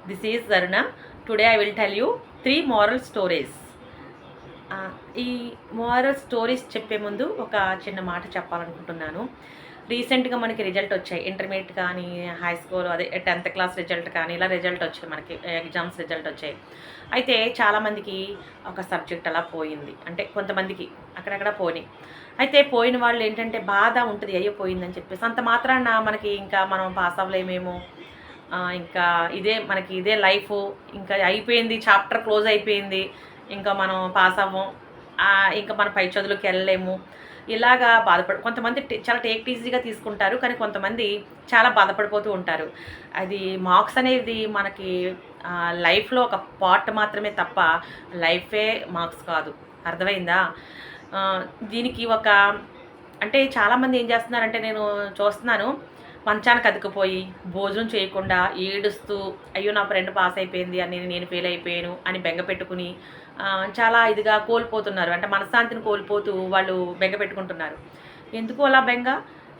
This is Zaruna. Today I will tell you 3 moral stories. ఈ moral stories చెప్పే ముందు ఒక చిన్న మాట చెప్పాలనుకుంటున్నాను. రీసెంట్గా మనకి రిజల్ట్ వచ్చాయి. ఇంటర్మీడియట్ కానీ, హై స్కూల్ అదే 10th క్లాస్ రిజల్ట్ కానీ, ఇలా రిజల్ట్ వచ్చాయి, మనకి ఎగ్జామ్స్ రిజల్ట్ వచ్చాయి. అయితే చాలామందికి ఒక సబ్జెక్ట్ అలా పోయింది. అంటే కొంతమందికి అక్కడక్కడ పోయినాయి. అయితే పోయిన వాళ్ళు ఏంటంటే బాధ ఉంటుంది, అయ్యో పోయిందని చెప్పేసి. అంత మాత్రాన మనకి ఇంకా మనం పాస్ అవ్వలేమేమో, ఇంకా మనకి ఇదే లైఫు, ఇంకా అయిపోయింది, చాప్టర్ క్లోజ్ అయిపోయింది, ఇంకా మనం పాస్ అవ్వం, ఇంకా మన పై చదువులకు వెళ్ళలేము, ఇలాగా కొంతమంది చాలా టేక్ ఈజీగా తీసుకుంటారు, కానీ కొంతమంది చాలా బాధపడిపోతూ ఉంటారు. అది మార్క్స్ అనేది మనకి లైఫ్లో ఒక పార్ట్ మాత్రమే తప్ప లైఫే మార్క్స్ కాదు. అర్థమైందా? దీనికి అంటే చాలామంది ఏం చేస్తున్నారంటే, నేను చూస్తున్నాను, మంచానికి అతుకుపోయి భోజనం చేయకుండా ఏడుస్తూ, అయ్యో నా ఫ్రెండ్ పాస్ అయిపోయింది అని నేను ఫెయిల్ అయిపోయాను అని బెంగ పెట్టుకుని చాలా ఇదిగా కోల్పోతున్నారు. అంటే మనశ్శాంతిని కోల్పోతూ వాళ్ళు బెంగ పెట్టుకుంటున్నారు. ఎందుకు అలా బెంగ?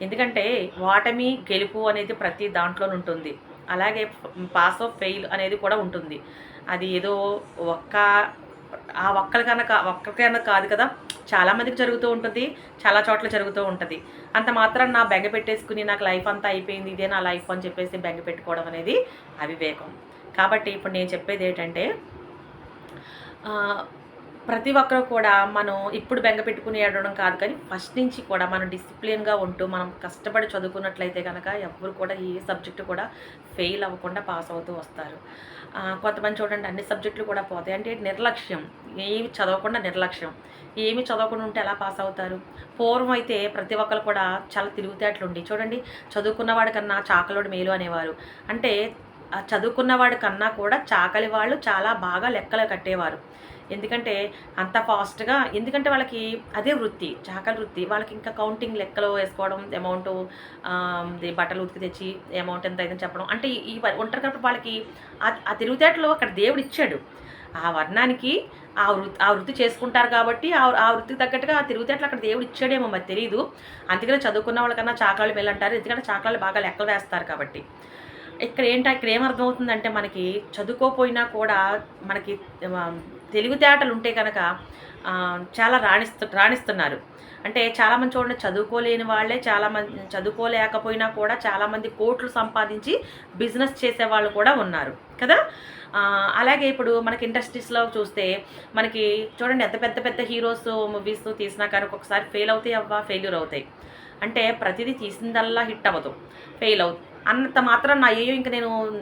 ఎందుకంటే ఓటమి గెలుపు అనేది ప్రతి దాంట్లోనే ఉంటుంది. అలాగే పాస్ ఆఫ్ ఫెయిల్ అనేది కూడా ఉంటుంది. అది ఏదో ఒక్కరికైనా కాదు కదా, చాలామందికి జరుగుతూ ఉంటుంది, చాలా చోట్ల జరుగుతూ ఉంటుంది. అంత మాత్రం నా బెంగ పెట్టేసుకుని నాకు లైఫ్ అంతా అయిపోయింది, ఇదే నా లైఫ్ అని చెప్పేసి బెంగ పెట్టుకోవడం అనేది అవివేకం. కాబట్టి ఇప్పుడు నేను చెప్పేది ఏంటంటే, ప్రతి ఒక్కరు కూడా మనం ఇప్పుడు బెంగ పెట్టుకుని ఏడవడం కాదు, కానీ ఫస్ట్ నుంచి కూడా మనం డిసిప్లిన్గా ఉంటూ మనం కష్టపడి చదువుకున్నట్లయితే కనుక ఎవరు కూడా ఏ సబ్జెక్టు కూడా ఫెయిల్ అవ్వకుండా పాస్ అవుతూ వస్తారు. కొంతమంది చూడండి, అన్ని సబ్జెక్టులు కూడా పోతాయి. అంటే నిర్లక్ష్యం, ఏమి చదవకుండా నిర్లక్ష్యం. ఏమి చదవకుండా ఉంటే ఎలా పాస్ అవుతారు? పూర్వం అయితే ప్రతి ఒక్కరు కూడా చాలా తిరుగుతేటలుండి, చూడండి, చదువుకున్నవాడి కన్నా చాకలోడు మేలు అనేవారు. అంటే చదువుకున్నవాడి కన్నా కూడా చాకలి వాళ్ళు చాలా బాగా లెక్కలు కట్టేవారు. ఎందుకంటే అంత ఫాస్ట్గా, ఎందుకంటే వాళ్ళకి అదే వృత్తి, చాకలి వృత్తి. వాళ్ళకి ఇంకా కౌంటింగ్ లెక్కలు వేసుకోవడం, అమౌంట్, బట్టలు ఉతికి తెచ్చి అమౌంట్ ఎంత అయిందని చెప్పడం, అంటే ఈ ఉంటారు కాబట్టి వాళ్ళకి ఆ తెలివితేటలు అక్కడ దేవుడు ఇచ్చాడు. ఆ వర్ణానికి ఆ వృత్తి చేసుకుంటారు కాబట్టి ఆ వృత్తికి తగ్గట్టుగా ఆ తిరుగుతేటలు అక్కడ దేవుడు ఇచ్చాడేమో మరి తెలియదు. అందుకనే చదువుకున్న వాళ్ళకన్నా చాకళ్ళు మేలంటారు, ఎందుకంటే చాకళ్ళు బాగా లెక్కలు వేస్తారు కాబట్టి. ఇక్కడ ఏమర్థమవుతుందంటే, మనకి చదువుకోపోయినా కూడా మనకి తెలివితేటలు ఉంటే కనుక చాలా రాణిస్తున్నారు. అంటే చాలామంది చూడండి, చదువుకోలేని వాళ్ళే చాలామంది, చదువుకోలేకపోయినా కూడా చాలామంది కోట్లు సంపాదించి బిజినెస్ చేసేవాళ్ళు కూడా ఉన్నారు కదా. అలాగే ఇప్పుడు మనకి ఇండస్ట్రీస్లో చూస్తే మనకి చూడండి, ఎంత పెద్ద పెద్ద హీరోస్ మూవీస్ తీసినా కానీ ఒక్కొక్కసారి ఫెయిల్యూర్ అవుతాయి. అంటే ప్రతిదీ తీసిందల్లా హిట్ అవ్వదు, ఫెయిల్ అవుతుంది. అంత మాత్రం అయ్యో ఇంక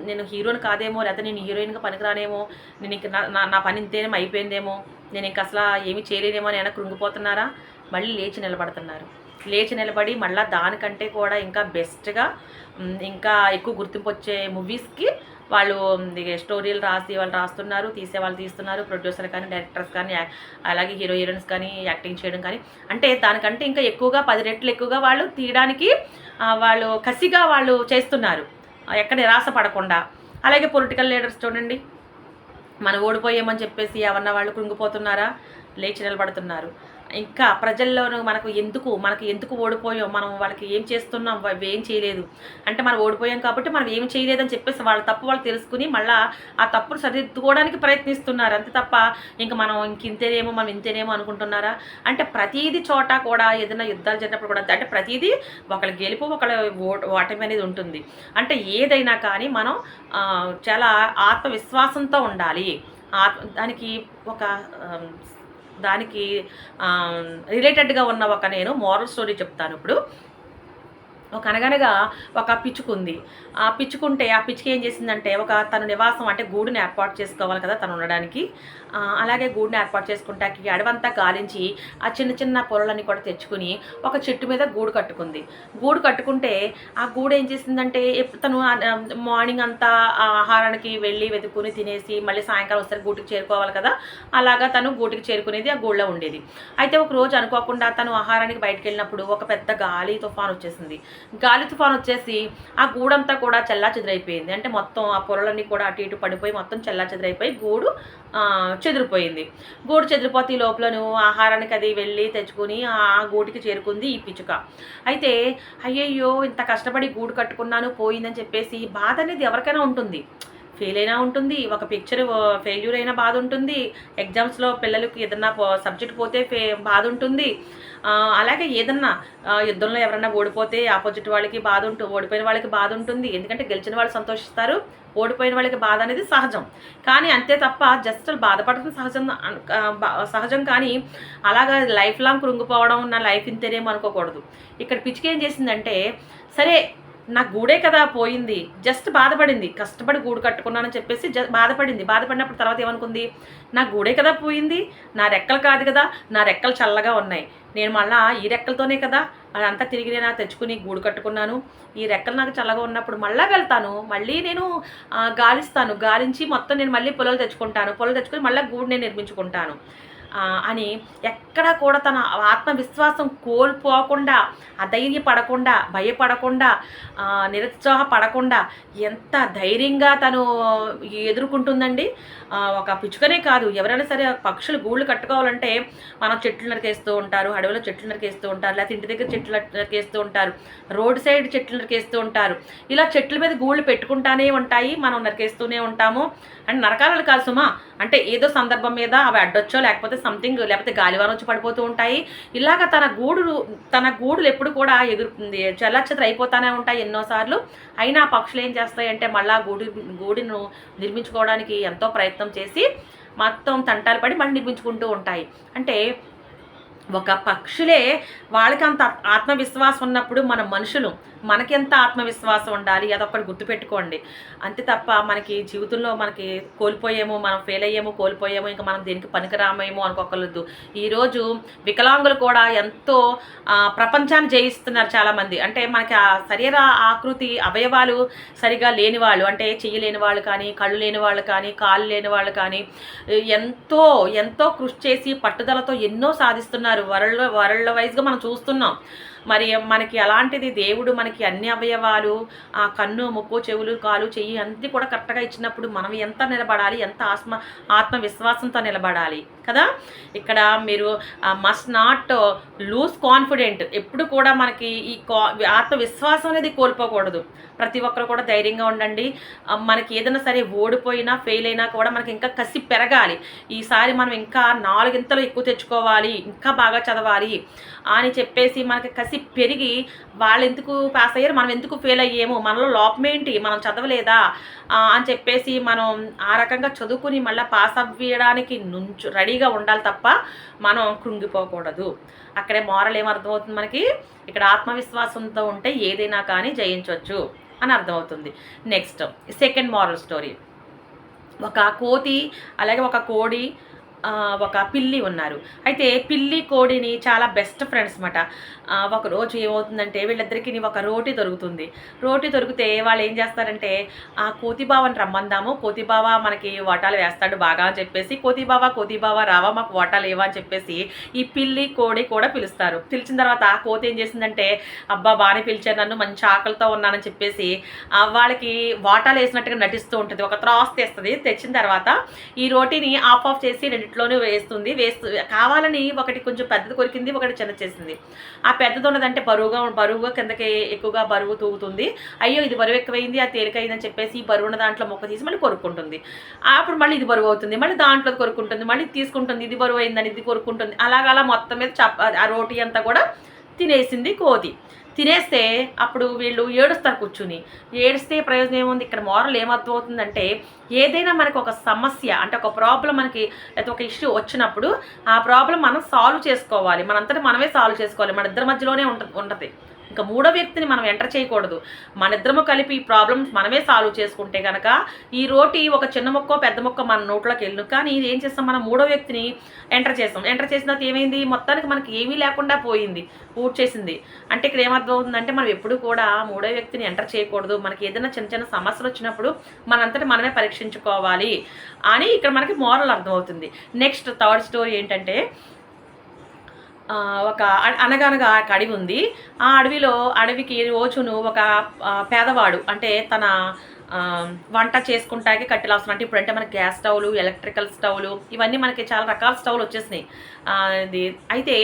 నేను హీరోని కాదేమో, లేకపోతే నేను హీరోయిన్గా పనికిరానేమో, నేను ఇంక నా పని ఇంతేనేమో అయిపోయిందేమో, నేను ఇంక అసలు ఏమీ చేయలేనేమో అని కృంగిపోతున్నారా? మళ్ళీ లేచి నిలబడుతున్నారు. లేచి నిలబడి మళ్ళీ దానికంటే కూడా ఇంకా బెస్ట్గా, ఇంకా ఎక్కువ గుర్తింపు వచ్చే మూవీస్కి వాళ్ళు స్టోరీలు వాళ్ళు రాస్తున్నారు, తీసేవాళ్ళు తీస్తున్నారు, ప్రొడ్యూసర్ కానీ, డైరెక్టర్స్ కానీ, అలాగే హీరోయిన్స్ కానీ యాక్టింగ్ చేయడం కానీ, అంటే దానికంటే ఇంకా ఎక్కువగా 10 రెట్లు ఎక్కువగా వాళ్ళు తీయడానికి వాళ్ళు కసిగా వాళ్ళు చేస్తున్నారు, ఎక్కడ నిరాశ పడకుండా. అలాగే పొలిటికల్ లీడర్స్ చూడండి, మనం ఓడిపోయామని చెప్పేసి ఏమన్నా వాళ్ళు కృంగిపోతున్నారా? లేచి నిలబడుతున్నారు. ఇంకా ప్రజల్లోనూ మనకి ఎందుకు ఓడిపోయాం, మనం వాళ్ళకి ఏం చేస్తున్నాం, ఏం చేయలేదు అంటే, మనం ఓడిపోయాం కాబట్టి మనం ఏం చేయలేదని చెప్పేసి వాళ్ళ తప్పు వాళ్ళు తెలుసుకుని మళ్ళీ ఆ తప్పును సరిదిద్దుకోవడానికి ప్రయత్నిస్తున్నారు. అంతే తప్ప ఇంకా మనం మనం ఇంతేనేమో అనుకుంటున్నారా? అంటే ప్రతీది చోట కూడా ఏదైనా యుద్ధాలు జరిగినప్పుడు కూడా, అంటే ప్రతీది ఒకళ్ళ గెలుపు ఒకళ్ళ ఓటమి అనేది ఉంటుంది. అంటే ఏదైనా కానీ మనం చాలా ఆత్మవిశ్వాసంతో ఉండాలి. దానికి రిలేటెడ్గా ఉన్న నేను మోరల్ స్టోరీ చెప్తాను ఇప్పుడు. అనగనగా ఒక పిచ్చుకుంది. ఆ పిచ్చుకుంటే ఆ పిచ్చుకి ఏం చేసిందంటే, తన నివాసం అంటే గూడుని ఏర్పాటు చేసుకోవాలి కదా తను ఉండడానికి. అలాగే గూడుని ఏర్పాటు చేసుకుంటే అడవంతా గాలించి ఆ చిన్న చిన్న పొరలన్నీ కూడా తెచ్చుకుని ఒక చెట్టు మీద గూడు కట్టుకుంది. గూడు కట్టుకుంటే ఆ గూడు ఏం చేసిందంటే, తను మార్నింగ్ అంతా ఆహారానికి వెళ్ళి వెతుక్కుని తినేసి మళ్ళీ సాయంకాలం వస్తే గూటికి చేరుకోవాలి కదా, అలాగా తను గూటికి చేరుకునేది, ఆ గూడులో ఉండేది. అయితే ఒక రోజు అనుకోకుండా తను ఆహారానికి బయటకు వెళ్ళినప్పుడు ఒక పెద్ద గాలి తుఫాను వచ్చేసింది. గాలి తుఫాను వచ్చేసి ఆ గూడంతా కూడా చెల్లాచెదురైపోయింది. అంటే మొత్తం ఆ పొరలన్నీ కూడా అటు ఇటు పడిపోయి మొత్తం చెల్లాచెదురైపోయి గూడు చెదిరిపోయింది. గూడు చెదిరిపోతే ఈ లోపలను ఆహారానికి అది వెళ్ళి తెచ్చుకొని ఆ గూటికి చేరుకుంది ఈ పిచ్చుక. అయితే అయ్యయ్యో ఇంత కష్టపడి గూడు కట్టుకున్నాను పోయిందని చెప్పేసి బాధ అనేది ఎవరికైనా ఉంటుంది. ఫెయిల్ అయినా ఉంటుంది, ఒక పిక్చర్ ఫెయిల్యూర్ అయినా బాధ ఉంటుంది, ఎగ్జామ్స్లో పిల్లలకి ఏదన్నా సబ్జెక్ట్ పోతే బాధ ఉంటుంది. అలాగే ఏదన్నా యుద్ధంలో ఎవరన్నా ఓడిపోతే ఆపోజిట్ వాళ్ళకి బాధ ఓడిపోయిన వాళ్ళకి బాధ ఉంటుంది. ఎందుకంటే గెలిచిన వాళ్ళు సంతోషిస్తారు, ఓడిపోయిన వాళ్ళకి బాధ అనేది సహజం. కానీ అంతే తప్ప జస్ట్ బాధపడటం సహజం కానీ అలాగా లైఫ్ లాంగ్ కృంగిపోవడం, నా లైఫ్ ఇంతేనేమో అనుకోకూడదు. ఇక్కడ పిచ్చికి ఏం చేసిందంటే, సరే నా గూడే కదా పోయింది, జస్ట్ బాధపడింది, కష్టపడి గూడు కట్టుకున్నానని చెప్పేసి బాధపడినప్పుడు తర్వాత ఏమనుకుంది, నా గూడే కదా పోయింది, నా రెక్కలు కాదు కదా, నా రెక్కలు చల్లగా ఉన్నాయి, నేను మళ్ళీ ఈ రెక్కలతోనే కదా అదంతా తిరిగి నేను తెచ్చుకుని గూడు కట్టుకున్నాను, ఈ రెక్కలు నాకు చల్లగా ఉన్నప్పుడు మళ్ళీ వెళ్తాను, మళ్ళీ నేను గాలించి మొత్తం నేను మళ్ళీ పొలాలు తెచ్చుకుని మళ్ళీ గూడు నేను నిర్మించుకుంటాను అని ఎక్కడ కూడా తన ఆత్మవిశ్వాసం కోల్పోకుండా, అధైర్యపడకుండా, భయపడకుండా, నిరుత్సాహపడకుండా ఎంత ధైర్యంగా తను ఎదుర్కొంటుందండి. ఒక పిచ్చుకనే కాదు, ఎవరైనా సరే పక్షులు గూళ్ళు కట్టుకోవాలంటే మనం చెట్లు నరికేస్తూ ఉంటారు, అడవిలో చెట్లు నరికేస్తూ ఉంటారు, లేకపోతే ఇంటి దగ్గర చెట్లు నరికేస్తూ ఉంటారు, రోడ్ సైడ్ చెట్లు నరికేస్తూ ఉంటారు. ఇలా చెట్ల మీద గూళ్ళు పెట్టుకుంటానే ఉంటాయి, మనం నరికేస్తూనే ఉంటాము. అండ్ నరకాలని కాదు సుమా, అంటే ఏదో సందర్భం మీద అవి అడ్డొచ్చో లేకపోతే సంథింగ్, లేకపోతే గాలివాన వచ్చి పడిపోతూ ఉంటాయి. ఇలాగ తన గూడులు ఎప్పుడు కూడా చల్లచ్చత్ర అయిపోతానే ఉంటాయి ఎన్నోసార్లు. అయినా పక్షులు ఏం చేస్తాయంటే మళ్ళీ గూడును నిర్మించుకోవడానికి ఎంతో ప్రయత్నం చేసి మొత్తం తంటాలు పడి మళ్ళీ నిర్మించుకుంటూ ఉంటాయి. అంటే ఒక పక్షులే వాళ్ళకి అంత ఆత్మవిశ్వాసం ఉన్నప్పుడు మన మనుషులు మనకెంత ఆత్మవిశ్వాసం ఉండాలి, అదొక్కటి గుర్తుపెట్టుకోండి. అంతే తప్ప మనకి జీవితంలో మనకి మనం ఫెయిల్ అయ్యేమో కోల్పోయామో ఇంకా మనం దేనికి పనికిరామేమో అనుకోకలేదు. ఈరోజు వికలాంగులు కూడా ఎంతో ప్రపంచాన్ని జయిస్తున్నారు చాలామంది. అంటే మనకి ఆ శరీర ఆకృతి అవయవాలు సరిగా లేని వాళ్ళు, అంటే చెయ్యి లేని వాళ్ళు కానీ, కళ్ళు లేని వాళ్ళు కానీ, కాళ్ళు లేని వాళ్ళు కానీ ఎంతో ఎంతో కృషి చేసి పట్టుదలతో ఎన్నో సాధిస్తున్నారు. వరల్డ్ వైజ్గా మనం చూస్తున్నాం. మరి మనకి అలాంటిది దేవుడు మనకి అన్ని అవయవాలు, కన్ను, ముక్కు, చెవులు, కాలు, చెయ్యి అన్నీ కూడా కరెక్ట్గా ఇచ్చినప్పుడు మనం ఎంత నిలబడాలి, ఎంత ఆత్మవిశ్వాసంతో నిలబడాలి కదా. ఇక్కడ మీరు మస్ట్ నాట్ లూజ్ కాన్ఫిడెంట్. ఎప్పుడు కూడా మనకి ఈ ఆత్మవిశ్వాసం అనేది కోల్పోకూడదు. ప్రతి ఒక్కరు కూడా ధైర్యంగా ఉండండి. మనకి ఏదైనా సరే ఓడిపోయినా ఫెయిల్ అయినా కూడా మనకి ఇంకా కసి పెరగాలి. ఈసారి మనం ఇంకా 4 ఇంతలు ఎక్కువ తెచ్చుకోవాలి, ఇంకా బాగా చదవాలి అని చెప్పేసి మనకి కసి పెరిగి వాళ్ళు ఎందుకు పాస్ అయ్యారు, మనం ఎందుకు ఫెయిల్ అయ్యాము, మనలో లోపమేంటి, మనం చదవలేదా అని చెప్పేసి మనం ఆ రకంగా చదువుకుని మళ్ళీ పాస్ అవ్వడానికి రెడీగా ఉండాలి తప్ప మనం కృంగిపోకూడదు. అక్కడే మోరల్ ఏమర్థమవుతుంది మనకి, ఇక్కడ ఆత్మవిశ్వాసంతో ఉంటే ఏదైనా కానీ జయించవచ్చు అని అర్థమవుతుంది. Next second moral story. ఒక కోతి అలాగే ఒక కోడి ఒక పిల్లి ఉన్నారు. అయితే పిల్లి కోడిని చాలా బెస్ట్ ఫ్రెండ్స్ అన్నమాట. ఒకరోజు ఏమవుతుందంటే వీళ్ళిద్దరికీ ఒక రోటీ దొరికితే వాళ్ళు ఏం చేస్తారంటే ఆ కోతిబావని రమ్మందాము, కోతిబావ మనకి వాటాలు వేస్తాడు బాగా అని చెప్పేసి కోతిబావ రావా మాకు వాటాలు ఏవా అని చెప్పేసి ఈ పిల్లి కోడి కూడా పిలుస్తారు. పిలిచిన తర్వాత ఆ కోతి ఏం చేసిందంటే అబ్బా బాగానే పిలిచారు నన్ను, మంచి ఆకలితో ఉన్నానని చెప్పేసి వాళ్ళకి వాటాలు వేసినట్టుగా నటిస్తూ ఉంటుంది. ఒక త్రాస్ తెచ్చిన తర్వాత ఈ రోటీని ఆఫ్ చేసి రెండిట్లోనే వేస్తూ కావాలని ఒకటి కొంచెం పెద్దది కొరికింది, ఒకటి చిన్న చేసింది. ఆ పెద్దది ఉన్నదంటే బరువుగా కిందకి ఎక్కువగా బరువు తూగుతుంది. అయ్యో ఇది బరువు ఎక్కువైంది, అది తేలికైందని చెప్పేసి ఈ బరువున్న దాంట్లో మొక్క తీసి మళ్ళీ కొరుక్కుంటుంది. అప్పుడు మళ్ళీ ఇది బరువు అవుతుంది, మళ్ళీ దాంట్లో కొరుక్కుంటుంది, మళ్ళీ తీసుకుంటుంది, ఇది బరువు అయిందని ఇది కొరుక్కుంటుంది. అలాగలా మొత్తం మీద ఆ రోటీ అంతా కూడా తినేసింది కోతి. తినేస్తే అప్పుడు వీళ్ళు ఏడుస్తారు కూర్చుని. ఏడిస్తే ప్రయోజనం ఏముంది? ఇక్కడ మోరల్ ఏమర్థమవుతుందంటే ఏదైనా మనకి ఒక సమస్య అంటే ఒక ప్రాబ్లం మనకి లేకపోతే ఒక ఇష్యూ వచ్చినప్పుడు ఆ ప్రాబ్లం మనం సాల్వ్ చేసుకోవాలి, మనంతటా మనమే సాల్వ్ చేసుకోవాలి. మన ఇద్దరి మధ్యలోనే ఉంటుంది. ఇంకా మూడో వ్యక్తిని మనం ఎంటర్ చేయకూడదు. మన ఇద్దరము కలిపి ఈ ప్రాబ్లమ్స్ మనమే సాల్వ్ చేసుకుంటే కనుక ఈ రోటీ ఒక చిన్న మొక్క పెద్ద మొక్క మన నోట్లోకి వెళ్ళను. కానీ ఇది ఏం చేస్తాం, మనం మూడో వ్యక్తిని ఎంటర్ చేసిన తర్వాత ఏమైంది, మొత్తానికి మనకి ఏమీ లేకుండా పోయింది, చేసింది. అంటే ఇక్కడ ఏమర్థం అవుతుందంటే మనం ఎప్పుడు కూడా మూడో వ్యక్తిని ఎంటర్ చేయకూడదు. మనకి ఏదైనా చిన్న చిన్న సమస్యలు వచ్చినప్పుడు మనంతటా మనమే పరీక్షించుకోవాలి అని ఇక్కడ మనకి మోరల్ అర్థమవుతుంది. నెక్స్ట్ థర్డ్ స్టోరీ ఏంటంటే ఒక అనగనగా అడవి ఉంది. ఆ అడవికి రోజును ఒక పేదవాడు అంటే తన వంట చేసుకుంటాకే కట్టెలు అవసరం. అంటే ఇప్పుడంటే మనకి గ్యాస్ స్టవ్లు, ఎలక్ట్రికల్ స్టవ్లు, ఇవన్నీ మనకి చాలా రకాల స్టవ్లు వచ్చేసినాయి. అయితే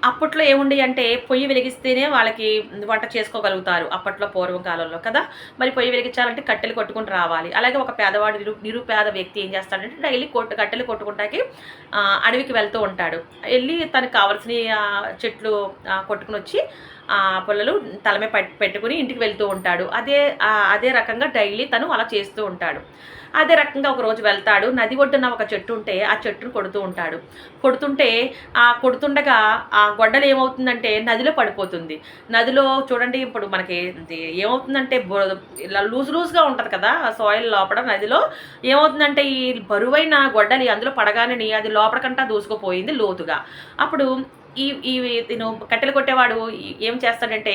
అప్పట్లో ఏముండి అంటే పొయ్యి వెలిగిస్తేనే వాళ్ళకి వంట చేసుకోగలుగుతారు అప్పట్లో పూర్వం కాలంలో కదా. మరి పొయ్యి వెలిగించాలంటే కట్టెలు కొట్టుకుని రావాలి. అలాగే ఒక పేదవాడు నిరుపేద వ్యక్తి ఏం చేస్తాడంటే డైలీ కట్టెలు కొట్టుకుంటాకి అడవికి వెళ్తూ ఉంటాడు. వెళ్ళి తనకు కావాల్సిన చెట్లు కొట్టుకుని వచ్చి పుల్లలు తలమే పెట్టుకుని ఇంటికి వెళ్తూ ఉంటాడు. అదే రకంగా డైలీ తను అలా చేస్తూ ఉంటాడు. అదే రకంగా ఒకరోజు వెళ్తాడు. నది ఒడ్డున ఒక చెట్టు ఉంటే ఆ చెట్టును కొడుతూ ఉంటాడు. కొడుతుండగా ఆ గొడ్డలు ఏమవుతుందంటే నదిలో పడిపోతుంది. నదిలో చూడండి ఇప్పుడు మనకి ఏమవుతుందంటే ఇలా లూజ్గా ఉంటుంది కదా సాయిల్ లోపల. నదిలో ఏమవుతుందంటే ఈ బరువైన గొడ్డలి అందులో పడగానే అది లోపలికంటా దూసుకుపోయింది లోతుగా. అప్పుడు కట్టెలు కొట్టేవాడు ఏం చేస్తాడంటే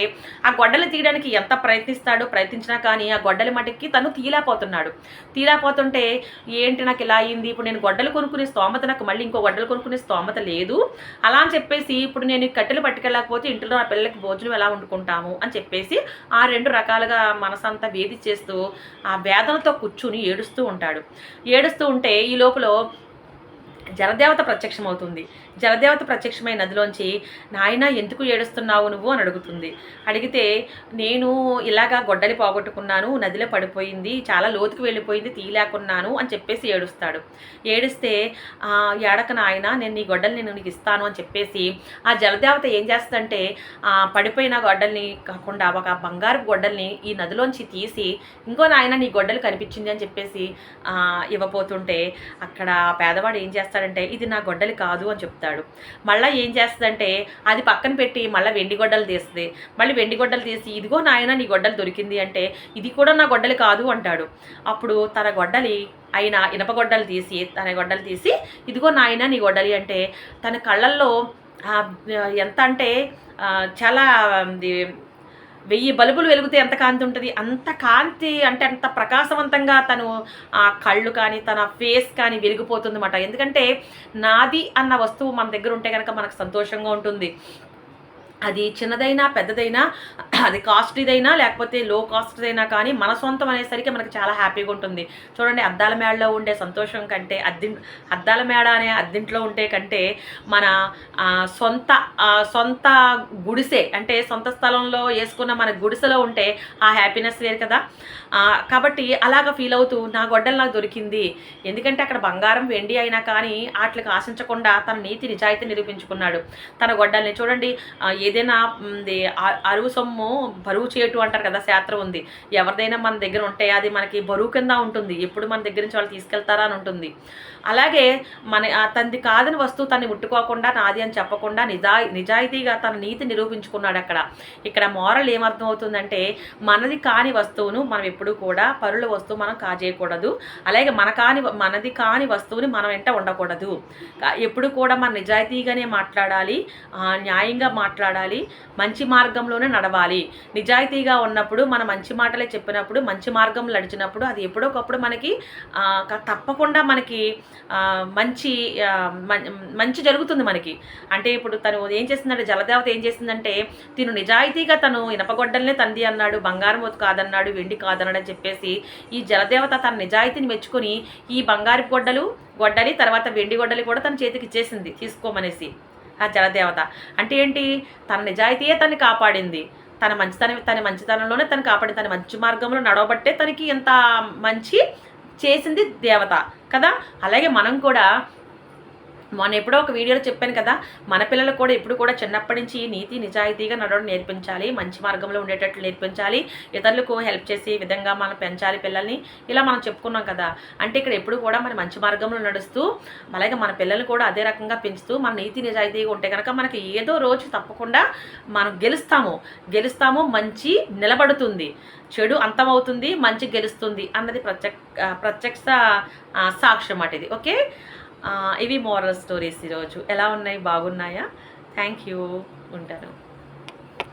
ఆ గొడ్డలు తీయడానికి ఎంత ప్రయత్నించినా కానీ ఆ గొడ్డలి మటుకి తను తీలేకపోతుంటే ఏంటి నాకు ఇలా అయింది, ఇప్పుడు నేను గొడ్డలు కొనుక్కునే స్తోమత, నాకు మళ్ళీ ఇంకో గొడ్డలు కొనుక్కునే స్తోమత లేదు, అలా అని చెప్పేసి ఇప్పుడు నేను కట్టెలు పట్టుకెళ్ళకపోతే ఇంట్లో నా పిల్లలకి భోజనం ఎలా వండుకుంటాము అని చెప్పేసి ఆ 2 రకాలుగా మనసంతా వేధించేస్తూ ఆ వేదనతో కూర్చుని ఏడుస్తూ ఉంటే ఈ లోపల జలదేవత ప్రత్యక్షమవుతుంది. జలదేవత ప్రత్యక్షమైన నదిలోంచి నాయన ఎందుకు ఏడుస్తున్నావు నువ్వు అని అడుగుతుంది. అడిగితే నేను ఇలాగా గొడ్డలి పోగొట్టుకున్నాను, నదిలో పడిపోయింది, చాలా లోతుకు వెళ్ళిపోయింది, తీయలేకున్నాను అని చెప్పేసి ఏడుస్తాడు. ఏడిస్తే ఏడక నాయన నేను నీ గొడ్డలి నేను నీకు ఇస్తాను అని చెప్పేసి ఆ జలదేవత ఏం చేస్తుందంటే పడిపోయిన గొడ్డల్ని కాకుండా ఒక బంగారు గొడ్డల్ని ఈ నదిలోంచి తీసి ఇంకో నాయన నీ గొడ్డలు కనిపించింది అని చెప్పేసి ఇవ్వబోతుంటే అక్కడ పేదవాడు ఏం చేస్తాడంటే ఇది నా గొడ్డలి కాదు అని చెప్తాడు. మళ్ళీ ఏం చేస్తుందంటే అది పక్కన పెట్టి మళ్ళీ వెండి గొడ్డలు తీస్తుంది. మళ్ళీ వెండి గొడ్డలు తీసి ఇదిగో నాయన నీ గొడ్డలు దొరికింది అంటే ఇది కూడా నా గొడ్డలి కాదు అంటాడు. అప్పుడు తన గొడ్డలి అయిన ఇనప గొడ్డలు తీసి ఇదిగో నాయన నీ గొడ్డలి అంటే తన కళ్ళల్లో ఎంత అంటే చాలా 1000 బల్బులు వెలిగితే ఎంత కాంతి ఉంటుంది, అంత కాంతి అంటే అంత ప్రకాశవంతంగా తను ఆ కళ్ళు కానీ తన ఫేస్ కానీ వెలిగిపోతుంది అన్నమాట. ఎందుకంటే నాది అన్న వస్తువు మన దగ్గర ఉంటే కనుక మనకు సంతోషంగా ఉంటుంది. అది చిన్నదైనా పెద్దదైనా, అది కాస్ట్లీదైనా లేకపోతే లో కాస్ట్దైనా కానీ మన సొంతం అనేసరికి మనకి చాలా హ్యాపీగా ఉంటుంది. చూడండి అద్దాల మేడలో ఉండే సంతోషం కంటే అద్దాల మేడ అనే అద్దింట్లో ఉంటే కంటే మన సొంత గుడిసె అంటే సొంత స్థలంలో వేసుకున్న మన గుడిసెలో ఉంటే ఆ హ్యాపీనెస్ వేరు కదా. కాబట్టి అలాగ ఫీల్ అవుతూ నా గొడ్డలు నాకు దొరికింది, ఎందుకంటే అక్కడ బంగారం వెండి అయినా కానీ వాటికి ఆశించకుండా తన నీతి నిజాయితీ నిరూపించుకున్నాడు. తన గొడ్డల్ని చూడండి ఏదైనా అరువు సొమ్ము బరువు చేయటు అంటారు కదా, శాస్త్రం ఉంది. ఎవరిదైనా మన దగ్గర ఉంటే అది మనకి బరువు కింద ఉంటుంది, ఎప్పుడు మన దగ్గర నుంచి వాళ్ళు తీసుకెళ్తారా అని ఉంటుంది. అలాగే తనది కాదని వస్తువు తన్ని ముట్టుకోకుండా నాది అని చెప్పకుండా నిజాయితీగా తన నీతి నిరూపించుకున్నాడు. ఇక్కడ మోరల్ ఏమర్థం అవుతుందంటే మనది కాని వస్తువును మనం ఎప్పుడూ కూడా పరుల వస్తువు మనం కాజేయకూడదు. అలాగే మనది కాని వస్తువుని మనం వెంట ఉండకూడదు. ఎప్పుడు కూడా మనం నిజాయితీగానే మాట్లాడాలి, న్యాయంగా మాట్లాడాలి, మంచి మార్గంలోనే నడవాలి. నిజాయితీగా ఉన్నప్పుడు మన మంచి మాటలే చెప్పినప్పుడు మంచి మార్గం నడిచినప్పుడు అది ఎప్పుడోకప్పుడు మనకి తప్పకుండా మనకి మంచి జరుగుతుంది మనకి. అంటే ఇప్పుడు తను ఏం చేసిందంటే జలదేవత ఏం చేసిందంటే తిను నిజాయితీగా తను ఇనపగొడ్డలనే తంది అన్నాడు, బంగారం కాదన్నాడు, వెండి కాదన్నాడు అని చెప్పేసి ఈ జలదేవత తన నిజాయితీని మెచ్చుకొని ఈ బంగారు గొడ్డలి తర్వాత వెండి గొడ్డలి కూడా తన చేతికి ఇచ్చేసింది తీసుకోమనేసి. ఆ జలదేవత అంటే ఏంటి, తన నిజాయితీయే తనని కాపాడింది, తన మంచితనంలోనే తను కాపాడింది, తన మంచి మార్గంలో నడవబట్టే తనకి ఎంత మంచి చేసింది దేవత కదా. అలాగే మనం కూడా మొన్న ఎప్పుడో ఒక వీడియోలో చెప్పాను కదా, మన పిల్లలకు కూడా ఎప్పుడు కూడా చిన్నప్పటి నుంచి నీతి నిజాయితీగా నడవడం నేర్పించాలి, మంచి మార్గంలో ఉండేటట్లు నేర్పించాలి, ఇతరులకు హెల్ప్ చేసే విధంగా మనం పెంచాలి పిల్లల్ని, ఇలా మనం చెప్పుకున్నాం కదా. అంటే ఇక్కడ ఎప్పుడు కూడా మన మంచి మార్గంలో నడుస్తూ అలాగే మన పిల్లల్ని కూడా అదే రకంగా పెంచుతూ మన నీతి నిజాయితీగా ఉంటే కనుక మనకి ఏదో రోజు తప్పకుండా మనం గెలుస్తాము, మంచి నిలబడుతుంది, చెడు అంతమవుతుంది, మంచి గెలుస్తుంది అన్నది ప్రత్యక్ష సాక్ష్యం అన్నమాట ఇది. ఓకే, ఇవి మోరల్ స్టోరీస్ ఈరోజు ఎలా ఉన్నాయి, బాగున్నాయా? థ్యాంక్ యూ, ఉంటాను.